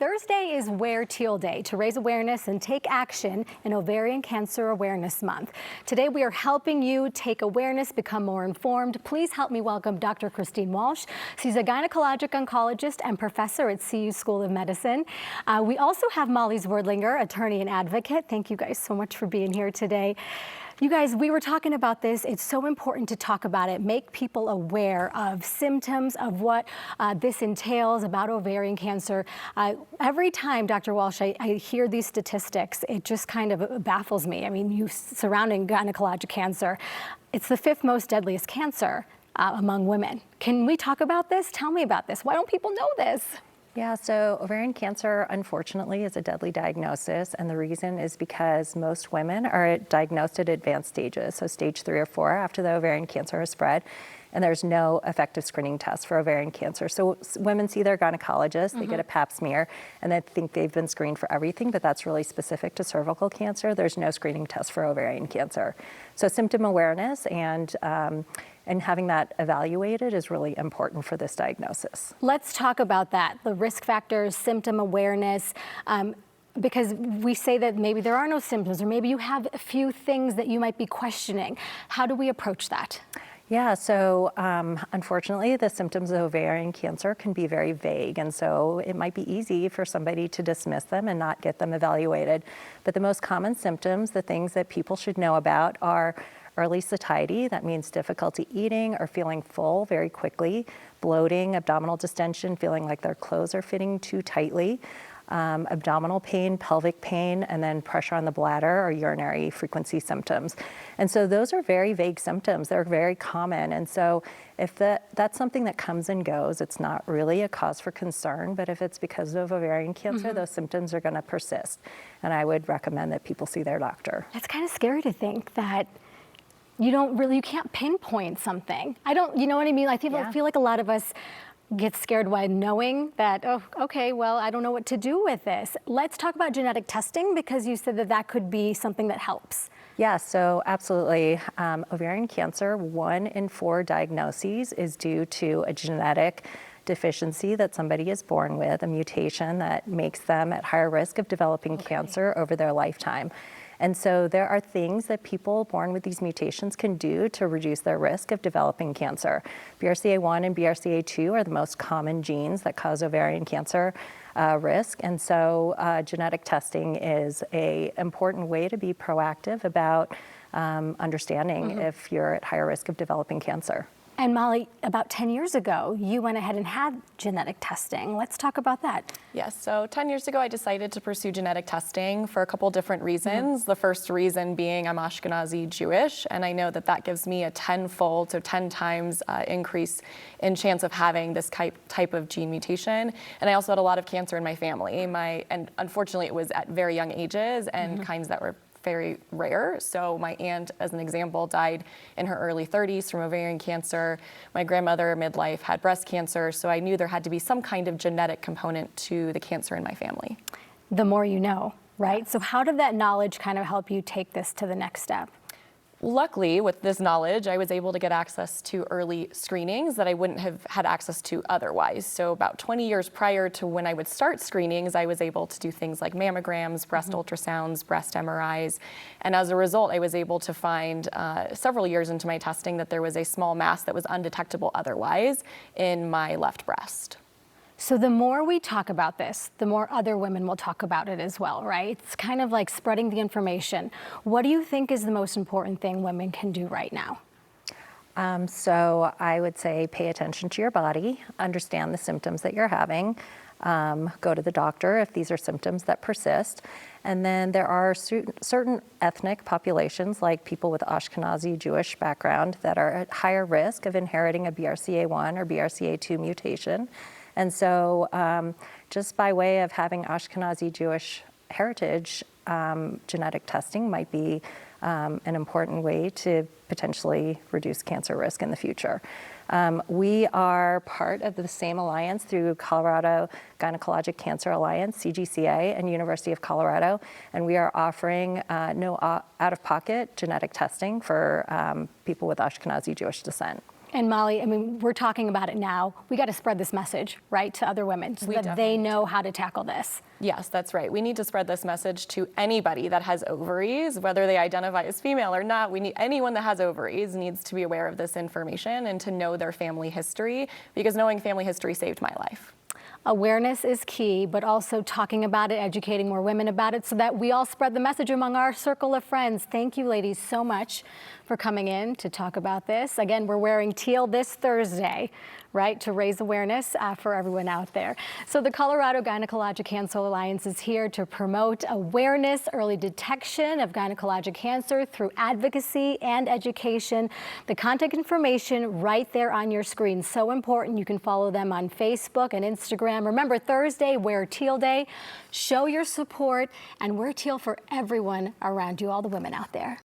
Thursday is Wear Teal Day to raise awareness and take action in Ovarian Cancer Awareness Month. Today we are helping you take awareness, become more informed. Please help me welcome Dr. Christine Walsh. She's a gynecologic oncologist and professor at CU School of Medicine. We also have Molly Zwerdlinger, attorney and advocate. Thank you guys so much for being here today. You guys, we were talking about this. It's so important to talk about it, make people aware of symptoms of what this entails about ovarian cancer. Every time, Dr. Walsh, I hear these statistics, it just kind of baffles me. I mean, surrounding gynecologic cancer, it's the 5th most deadliest cancer among women. Can we talk about this? Tell me about this. Why don't people know this? Yeah, so ovarian cancer, unfortunately, is a deadly diagnosis, and the reason is because most women are diagnosed at advanced stages, so stage 3 or 4 after the ovarian cancer has spread, and there's no effective screening test for ovarian cancer. So women see their gynecologist, they get a pap smear, and they think they've been screened for everything, but that's really specific to cervical cancer. There's no screening test for ovarian cancer. So symptom awareness and having that evaluated is really important for this diagnosis. Let's talk about that, the risk factors, symptom awareness, because we say that maybe there are no symptoms, or maybe you have a few things that you might be questioning. How do we approach that? Yeah, so unfortunately, the symptoms of ovarian cancer can be very vague, and so it might be easy for somebody to dismiss them and not get them evaluated. But the most common symptoms, the things that people should know about, are early satiety, that means difficulty eating or feeling full very quickly, bloating, abdominal distension, feeling like their clothes are fitting too tightly, abdominal pain, pelvic pain, and then pressure on the bladder or urinary frequency symptoms. And so those are very vague symptoms. They're very common. And so if that's something that comes and goes, it's not really a cause for concern. But if it's because of ovarian cancer, those symptoms are going to persist. And I would recommend that people see their doctor. It's kind of scary to think that you can't pinpoint something. You know what I mean? I feel like a lot of us get scared by knowing that, oh, okay, well, I don't know what to do with this. Let's talk about genetic testing, because you said that could be something that helps. Yeah, so absolutely. Ovarian cancer, 1 in 4 diagnoses is due to a genetic deficiency that somebody is born with, a mutation that makes them at higher risk of developing cancer over their lifetime. And so there are things that people born with these mutations can do to reduce their risk of developing cancer. BRCA1 and BRCA2 are the most common genes that cause ovarian cancer risk. And so genetic testing is an important way to be proactive about understanding if you're at higher risk of developing cancer. And Molly, about 10 years ago, you went ahead and had genetic testing. Let's talk about that. Yes, so 10 years ago, I decided to pursue genetic testing for a couple different reasons. The first reason being I'm Ashkenazi Jewish, and I know that gives me a 10-fold, so 10 times increase in chance of having this type of gene mutation. And I also had a lot of cancer in my family, and unfortunately it was at very young ages and kinds that were very rare. So my aunt, as an example, died in her early 30s from ovarian cancer. My grandmother, midlife, had breast cancer. So I knew there had to be some kind of genetic component to the cancer in my family. The more you know, right? So how did that knowledge kind of help you take this to the next step? Luckily, with this knowledge, I was able to get access to early screenings that I wouldn't have had access to otherwise. So about 20 years prior to when I would start screenings, I was able to do things like mammograms, breast ultrasounds, breast MRIs. And as a result, I was able to find several years into my testing that there was a small mass that was undetectable otherwise in my left breast. So the more we talk about this, the more other women will talk about it as well, right? It's kind of like spreading the information. What do you think is the most important thing women can do right now? So I would say pay attention to your body, understand the symptoms that you're having, go to the doctor if these are symptoms that persist. And then there are certain ethnic populations, like people with Ashkenazi Jewish background, that are at higher risk of inheriting a BRCA1 or BRCA2 mutation. And so just by way of having Ashkenazi Jewish heritage, genetic testing might be an important way to potentially reduce cancer risk in the future. We are part of the same alliance through Colorado Gynecologic Cancer Alliance, CGCA, and University of Colorado, and we are offering no out-of-pocket genetic testing for people with Ashkenazi Jewish descent. And Molly, I mean, we're talking about it now. We got to spread this message, right, to other women so that they know how to tackle this. Yes, that's right. We need to spread this message to anybody that has ovaries, whether they identify as female or not. Anyone that has ovaries needs to be aware of this information and to know their family history, because knowing family history saved my life. Awareness is key, but also talking about it, educating more women about it so that we all spread the message among our circle of friends. Thank you, ladies, so much for coming in to talk about this. Again, we're wearing teal this Thursday, right, to raise awareness for everyone out there. So the Colorado Gynecologic Cancer Alliance is here to promote awareness, early detection of gynecologic cancer through advocacy and education. The contact information right there on your screen, so important. You can follow them on Facebook and Instagram. Remember, Thursday, wear Teal Day. Show your support and wear teal for everyone around you, all the women out there.